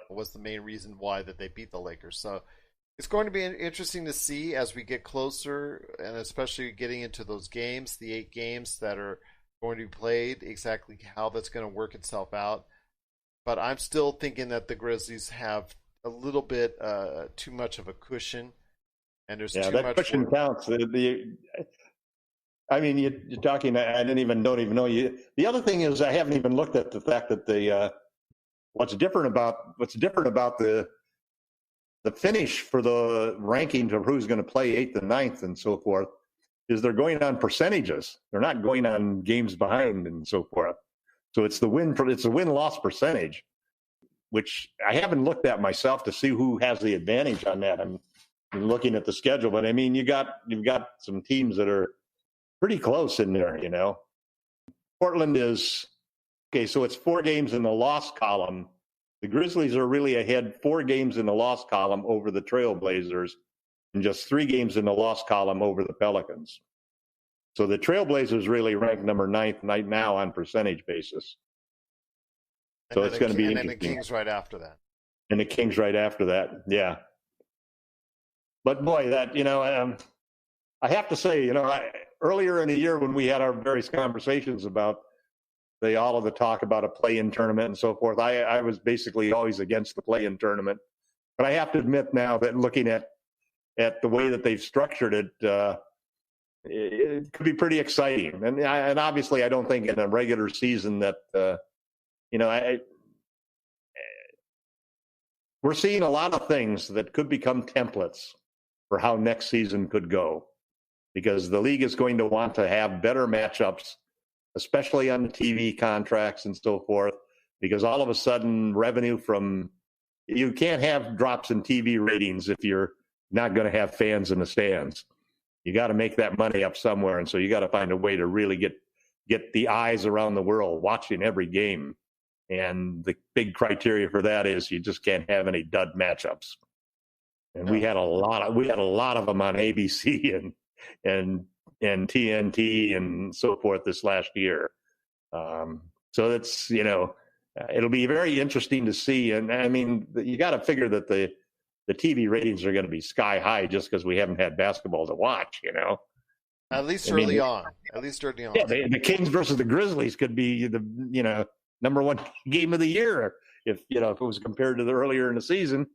was the main reason why that they beat the Lakers. So it's going to be interesting to see as we get closer, and especially getting into those games, the 8 games that are going to be played, exactly how that's going to work itself out. But I'm still thinking that the Grizzlies have a little bit too much of a cushion. And there's too much cushion counts. You're talking. I don't even know you. The other thing is, I haven't even looked at the fact that what's different about the finish for the rankings of who's going to play 8th and 9th and so forth is they're going on percentages. They're not going on games behind and so forth. So it's the win-loss percentage, which I haven't looked at myself to see who has the advantage on that. I'm looking at the schedule, but I mean, you've got some teams that are pretty close in there, Portland is, okay, so it's 4 games in the loss column. The Grizzlies are really ahead 4 games in the loss column over the Trailblazers and just 3 games in the loss column over the Pelicans. So the Trailblazers really rank number 9th right now on percentage basis. So it's going to be interesting. And the Kings right after that. And the Kings right after that, yeah. But boy, that, I have to say, earlier in the year when we had our various conversations about all of the talk about a play-in tournament and so forth, I was basically always against the play-in tournament. But I have to admit now that looking at the way that they've structured it, it could be pretty exciting. And obviously I don't think in a regular season that, we're seeing a lot of things that could become templates for how next season could go, because the league is going to want to have better matchups, especially on the TV contracts and so forth, because all of a sudden you can't have drops in TV ratings if you're not going to have fans in the stands. You got to make that money up somewhere. And so you got to find a way to really get the eyes around the world watching every game. And the big criteria for that is you just can't have any dud matchups. And we had a lot of them on ABC and TNT and so forth this last year. So it's, it'll be very interesting to see. And I mean, you got to figure that the TV ratings are going to be sky high just because we haven't had basketball to watch, At least early on. Yeah, the Kings versus the Grizzlies could be the, number 1 game of the year if it was compared to the earlier in the season.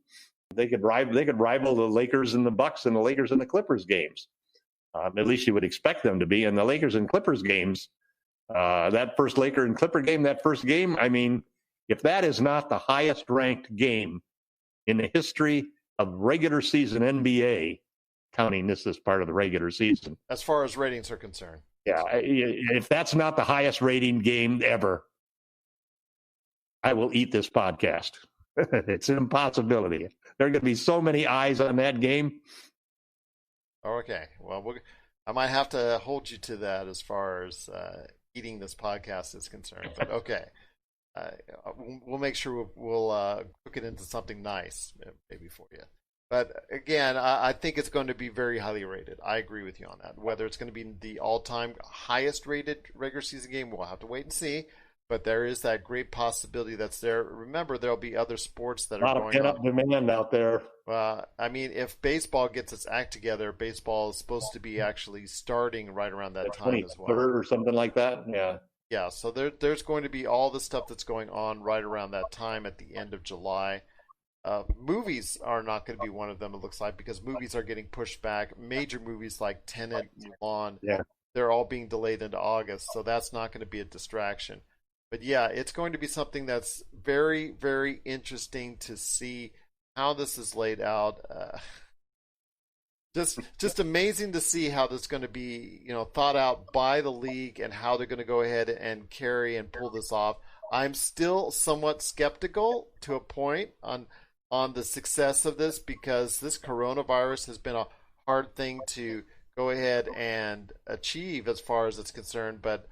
They could rival the Lakers and the Bucks and the Lakers and the Clippers games. At least you would expect them to be. And the Lakers and Clippers games, that first Laker and Clipper game, I mean, if that is not the highest ranked game in the history of regular season NBA, counting this as part of the regular season, as far as ratings are concerned, yeah, if that's not the highest rating game ever, I will eat this podcast. It's an impossibility. There are going to be so many eyes on that game. Okay, well, I might have to hold you to that as far as eating this podcast is concerned. But okay, we'll make sure we'll cook it into something nice maybe for you. But again, I think it's going to be very highly rated. I agree with you on that. Whether it's going to be the all-time highest rated regular season game, we'll have to wait and see. But there is that great possibility that's there. Remember, there'll be other sports that are going on. A lot of pent-up demand out there. I mean, if baseball gets its act together, baseball is supposed to be actually starting right around that time as well. Or something like that, yeah. Yeah, so there's going to be all the stuff that's going on right around that time at the end of July. Movies are not going to be one of them, it looks like, because movies are getting pushed back. Major movies like Tenet, Mulan, they're all being delayed into August, so that's not going to be a distraction. But yeah, it's going to be something that's very, very interesting to see how this is laid out. Just amazing to see how this is going to be, thought out by the league and how they're going to go ahead and carry and pull this off. I'm still somewhat skeptical to a point on the success of this, because this coronavirus has been a hard thing to go ahead and achieve as far as it's concerned. But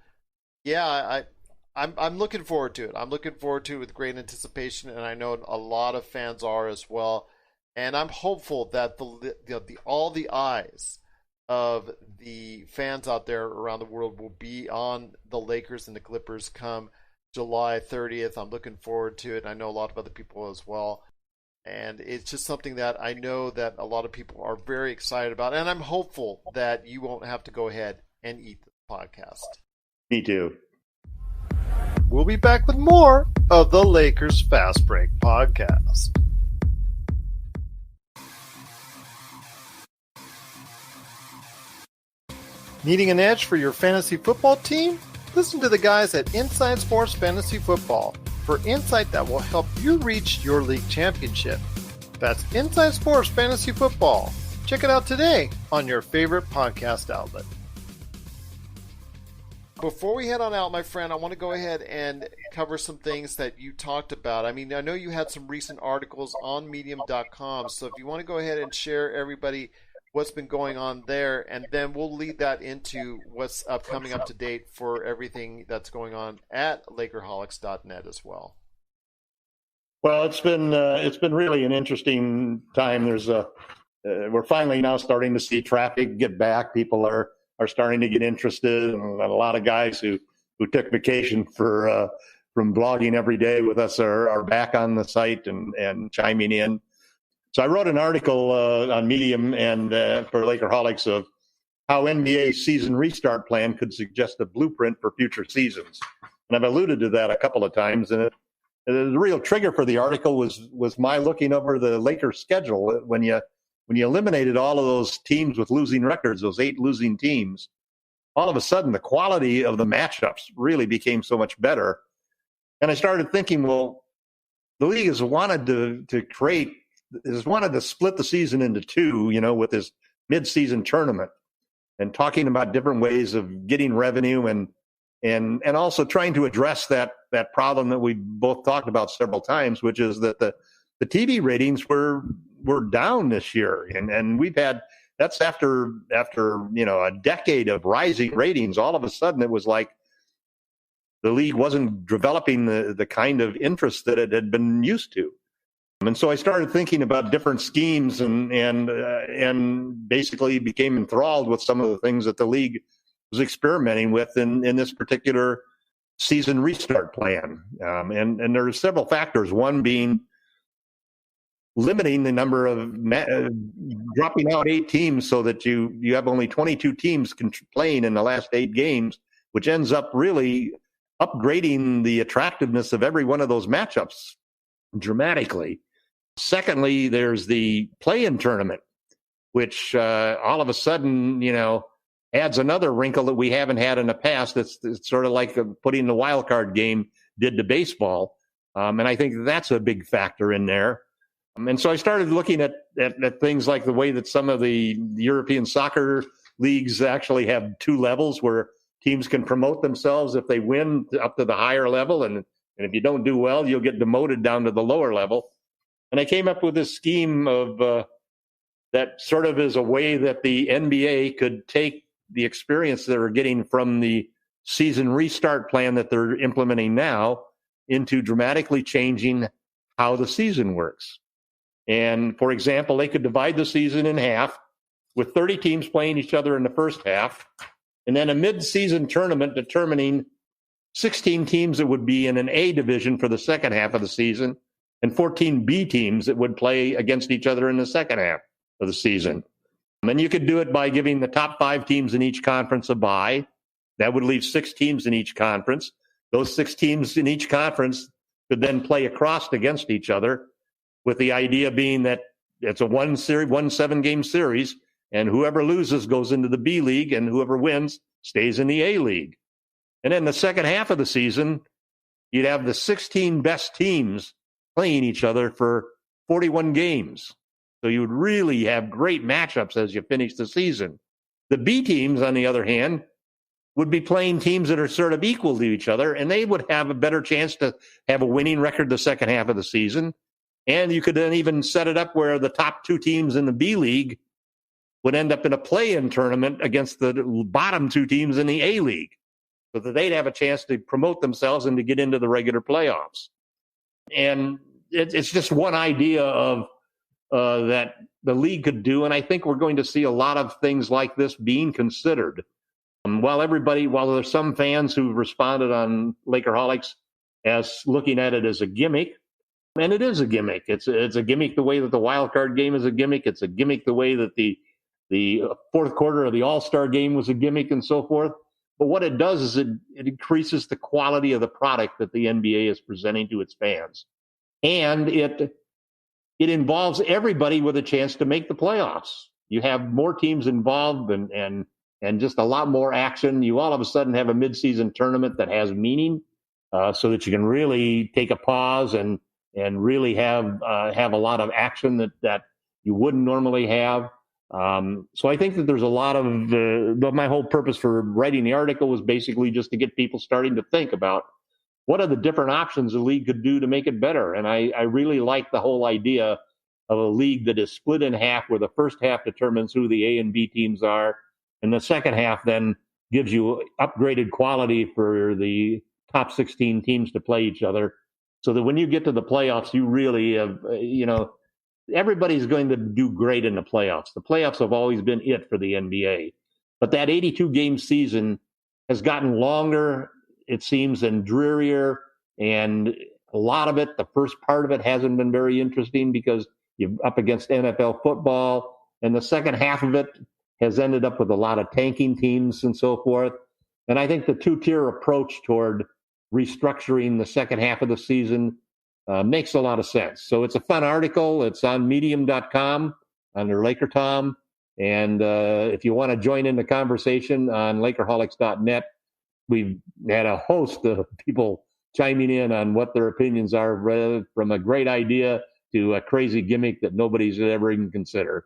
yeah, I'm looking forward to it. I'm looking forward to it with great anticipation, and I know a lot of fans are as well. And I'm hopeful that all the eyes of the fans out there around the world will be on the Lakers and the Clippers come July 30th. I'm looking forward to it. I know a lot of other people as well. And it's just something that I know that a lot of people are very excited about. And I'm hopeful that you won't have to go ahead and eat the podcast. Me too. We'll be back with more of the Lakers Fast Break podcast. Needing an edge for your fantasy football team? Listen to the guys at Inside Sports Fantasy Football for insight that will help you reach your league championship. That's Inside Sports Fantasy Football. Check it out today on your favorite podcast outlet. Before we head on out, my friend, I want to go ahead and cover some things that you talked about. I mean, I know you had some recent articles on Medium.com, so if you want to go ahead and share everybody what's been going on there, and then we'll lead that into what's coming up to date for everything that's going on at Lakerholics.net as well. Well, it's been really an interesting time. We're finally now starting to see traffic get back. People are starting to get interested, and a lot of guys who took vacation from blogging every day with us are back on the site and chiming in. So I wrote an article on Medium and for Lakerholics of how NBA's season restart plan could suggest a blueprint for future seasons. And I've alluded to that a couple of times. And the real trigger for the article was my looking over the Lakers schedule. When you eliminated all of those teams with losing records, those 8 losing teams, all of a sudden the quality of the matchups really became so much better. And I started thinking, well, the league has wanted to split the season into 2, with this mid-season tournament, and talking about different ways of getting revenue and also trying to address that problem that we both talked about several times, which is that the TV ratings were down this year, and we've had that's after a decade of rising ratings. All of a sudden, it was like the league wasn't developing the kind of interest that it had been used to. And so I started thinking about different schemes and basically became enthralled with some of the things that the league was experimenting with in this particular season restart plan. And there are several factors, one being limiting the number of dropping out 8 teams so that you have only 22 teams playing in the last 8 games, which ends up really upgrading the attractiveness of every one of those matchups dramatically. Secondly, there's the play-in tournament, which all of a sudden, adds another wrinkle that we haven't had in the past. It's sort of like putting the wild card game did to baseball. And I think that's a big factor in there. And so I started looking at things like the way that some of the European soccer leagues actually have 2 levels where teams can promote themselves if they win up to the higher level. And if you don't do well, you'll get demoted down to the lower level. And I came up with this scheme of that sort of is a way that the NBA could take the experience they're getting from the season restart plan that they're implementing now into dramatically changing how the season works. And for example, they could divide the season in half with 30 teams playing each other in the first half, and then a mid-season tournament determining 16 teams that would be in an A division for the second half of the season and 14 B teams that would play against each other in the second half of the season. And you could do it by giving the top 5 teams in each conference a bye. That would leave 6 teams in each conference. Those 6 teams in each conference could then play across against each other, with the idea being that it's a one 7-game series, and whoever loses goes into the B League, and whoever wins stays in the A League. And then the second half of the season, you'd have the 16 best teams playing each other for 41 games. So you would really have great matchups as you finish the season. The B teams, on the other hand, would be playing teams that are sort of equal to each other, and they would have a better chance to have a winning record the second half of the season. And you could then even set it up where the top 2 teams in the B League would end up in a play-in tournament against the bottom 2 teams in the A League, so that they'd have a chance to promote themselves and to get into the regular playoffs. And it's just one idea of that the league could do, and I think we're going to see a lot of things like this being considered. While there's some fans who responded on Lakerholics as looking at it as a gimmick, and it is a gimmick. It's a gimmick the way that the wild card game is a gimmick. It's a gimmick the way that the fourth quarter of the All-Star game was a gimmick, and so forth. But what it does is it increases the quality of the product that the NBA is presenting to its fans. And it involves everybody with a chance to make the playoffs. You have more teams involved and just a lot more action. You all of a sudden have a midseason tournament that has meaning, so that you can really take a pause and really have a lot of action that you wouldn't normally have. So I think that there's a lot of my whole purpose for writing the article was basically just to get people starting to think about what are the different options the league could do to make it better. And I really like the whole idea of a league that is split in half, where the first half determines who the A and B teams are, and the second half then gives you upgraded quality for the top 16 teams to play each other, so that when you get to the playoffs, you really have, everybody's going to do great in the playoffs. The playoffs have always been it for the NBA. But that 82-game season has gotten longer, it seems, and drearier. And a lot of it, the first part of it, hasn't been very interesting because you're up against NFL football. And the second half of it has ended up with a lot of tanking teams and so forth. And I think the 2-tier approach toward restructuring the second half of the season makes a lot of sense. So it's a fun article. It's on medium.com under LakerTom. And if you want to join in the conversation on Lakerholics.net, we've had a host of people chiming in on what their opinions are, from a great idea to a crazy gimmick that nobody's ever even considered.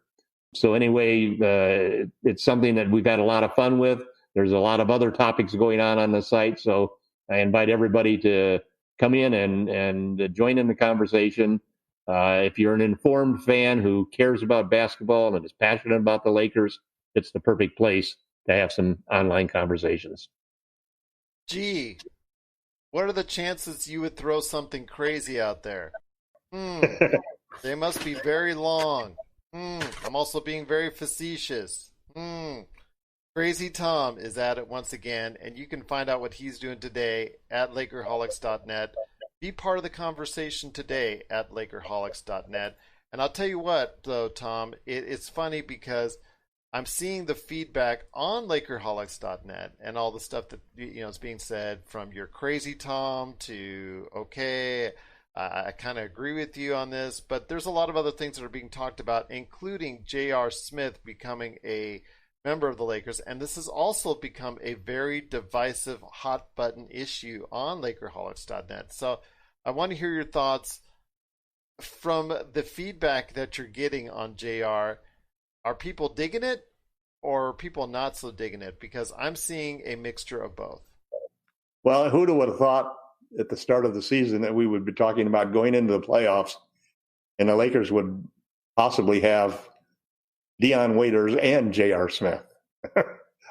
So anyway, it's something that we've had a lot of fun with. There's a lot of other topics going on the site. So I invite everybody to come in and join in the conversation. If you're an informed fan who cares about basketball and is passionate about the Lakers, it's the perfect place to have some online conversations. Gee, what are the chances you would throw something crazy out there? They must be very long. I'm also being very facetious. CrazyTom is at it once again, and you can find out what he's doing today at Lakerholics.net. Be part of the conversation today at Lakerholics.net. And I'll tell you what, though, Tom, it's funny because I'm seeing the feedback on Lakerholics.net and all the stuff that is being said, from your CrazyTom to okay, I kind of agree with you on this, but there's a lot of other things that are being talked about, including J.R. Smith becoming a member of the Lakers, and this has also become a very divisive hot button issue on Lakerholics.net. So I want to hear your thoughts from the feedback that you're getting on JR. Are people digging it, or are people not so digging it? Because I'm seeing a mixture of both. Well, who would have thought at the start of the season that we would be talking about going into the playoffs and the Lakers would possibly have Dion Waiters and J.R. Smith,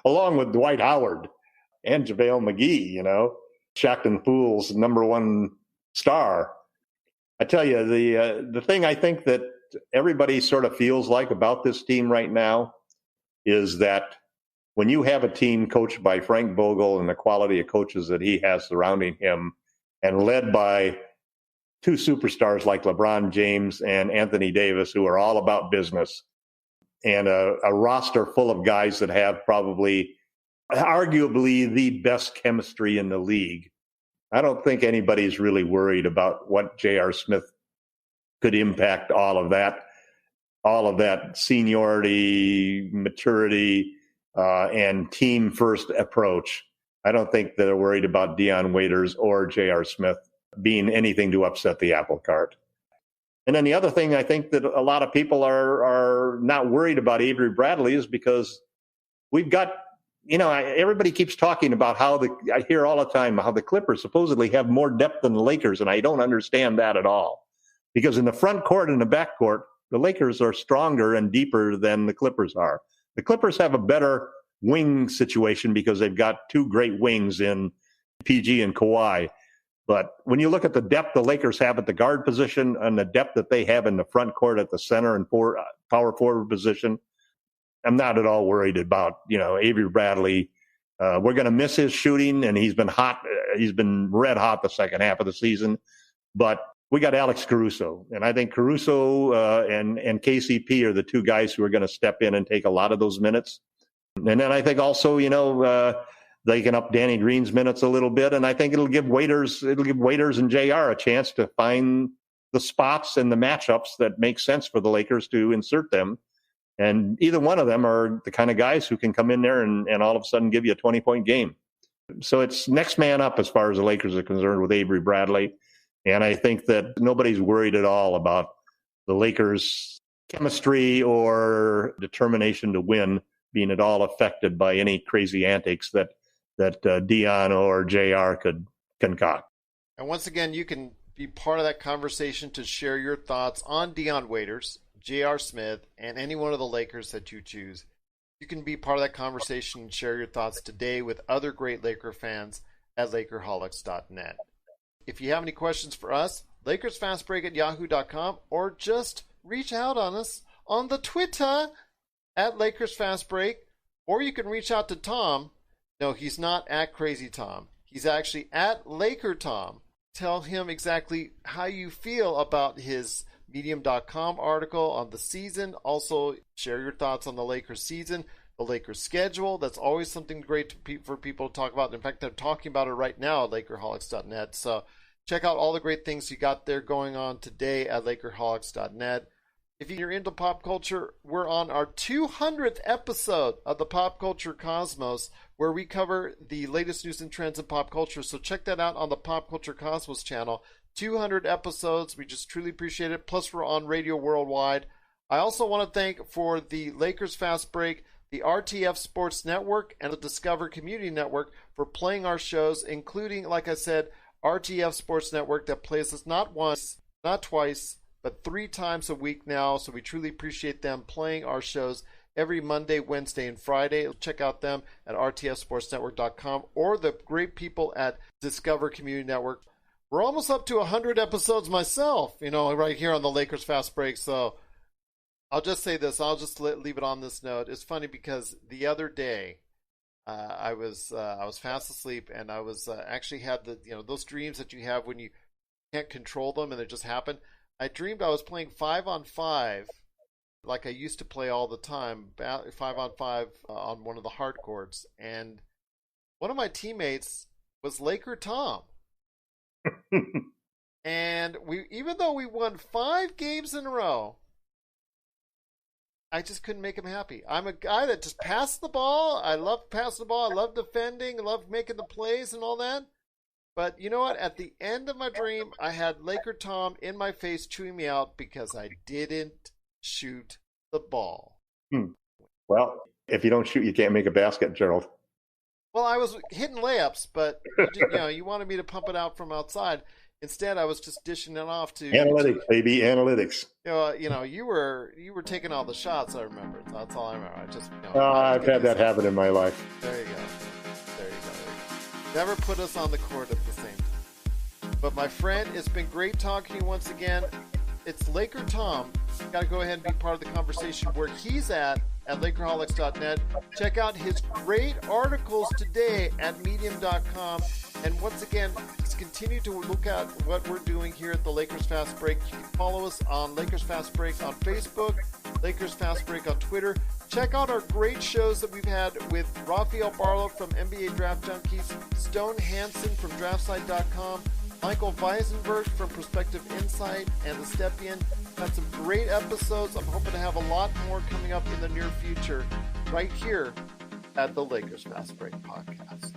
along with Dwight Howard and JaVale McGee, Shaqtin' Fool's number one star. I tell you, the thing I think that everybody sort of feels like about this team right now is that when you have a team coached by Frank Vogel and the quality of coaches that he has surrounding him and led by two superstars like LeBron James and Anthony Davis, who are all about business, and a roster full of guys that have probably arguably the best chemistry in the league, I don't think anybody's really worried about what J.R. Smith could impact all of that seniority, maturity, and team first approach. I don't think they're worried about Dion Waiters or J.R. Smith being anything to upset the apple cart. And then the other thing I think that a lot of people are not worried about Avery Bradley is because we've got, everybody keeps talking about I hear all the time how the Clippers supposedly have more depth than the Lakers, and I don't understand that at all. Because in the front court and the back court, the Lakers are stronger and deeper than the Clippers are. The Clippers have a better wing situation because they've got two great wings in PG and Kawhi. But when you look at the depth the Lakers have at the guard position and the depth that they have in the front court at the center and power forward position, I'm not at all worried about, Avery Bradley. We're going to miss his shooting, and he's been hot. He's been red hot the second half of the season. But we got Alex Caruso, and I think Caruso and KCP are the two guys who are going to step in and take a lot of those minutes. And then I think also, they can up Danny Green's minutes a little bit, and I think it'll give Waiters and JR a chance to find the spots and the matchups that make sense for the Lakers to insert them. And either one of them are the kind of guys who can come in there and all of a sudden give you a 20-point game. So it's next man up as far as the Lakers are concerned with Avery Bradley. And I think that nobody's worried at all about the Lakers' chemistry or determination to win being at all affected by any crazy antics that Dion or JR could concoct. And once again, you can be part of that conversation to share your thoughts on Dion Waiters, J.R. Smith, and any one of the Lakers that you choose. You can be part of that conversation and share your thoughts today with other great Laker fans at Lakerholics.net. If you have any questions for us, LakersFastBreak@yahoo.com, or just reach out on us on the Twitter at LakersFastBreak, or you can reach out to Tom. No, he's not at CrazyTom. He's actually at LakerTom. Tell him exactly how you feel about his Medium.com article on the season. Also, share your thoughts on the Lakers season, the Lakers schedule. That's always something great for people to talk about. In fact, they're talking about it right now at Lakerholics.net. So check out all the great things you got there going on today at Lakerholics.net. If you're into pop culture, we're on our 200th episode of the Pop Culture Cosmos, where we cover the latest news and trends in pop culture. So check that out on the Pop Culture Cosmos channel. 200 episodes. We just truly appreciate it. Plus, we're on radio worldwide. I also want to thank for the Lakers Fast Break, the RTF Sports Network, and the Discover Community Network for playing our shows, including, like I said, RTF Sports Network that plays us not once, not twice, but 3 times a week now. So we truly appreciate them playing our shows every Monday, Wednesday, and Friday. Check out them at rtfsportsnetwork.com or the great people at Discover Community Network. We're almost up to 100 episodes myself, right here on the Lakers Fast Break. So I'll just say this. I'll just leave it on this note. It's funny because the other day I was fast asleep, and I was actually had those dreams that you have when you can't control them and it just happened. I dreamed I was playing 5-on-5 like I used to play all the time, 5-on-5 on one of the hard courts, and one of my teammates was LakerTom. And even though we won 5 games in a row, I just couldn't make him happy. I'm a guy that just passed the ball. I love passing the ball. I love defending. I love making the plays and all that. But you know what? At the end of my dream, I had LakerTom in my face chewing me out because I didn't shoot the ball. Well, if you don't shoot, you can't make a basket, Gerald. Well, I was hitting layups, but you wanted me to pump it out from outside. Instead, I was just dishing it off to Analytics, baby, analytics. You were taking all the shots. I remember. That's all I remember. I just. I've had that habit in my life. There you go. There you go. Never put us on the court at the same time. But my friend, it's been great talking to you once again. It's LakerTom. Got to go ahead and be part of the conversation where he's at Lakerholics.net. Check out his great articles today at Medium.com. And once again, continue to look at what we're doing here at the Lakers Fast Break. You can follow us on Lakers Fast Break on Facebook, Lakers Fast Break on Twitter. Check out our great shows that we've had with Rafael Barlow from NBA Draft Junkies, Stone Hansen from DraftSite.com, Michael Weisenberg from Perspective Insight, and The Step In. Had some great episodes. I'm hoping to have a lot more coming up in the near future right here at the Lakers Fast Break podcast.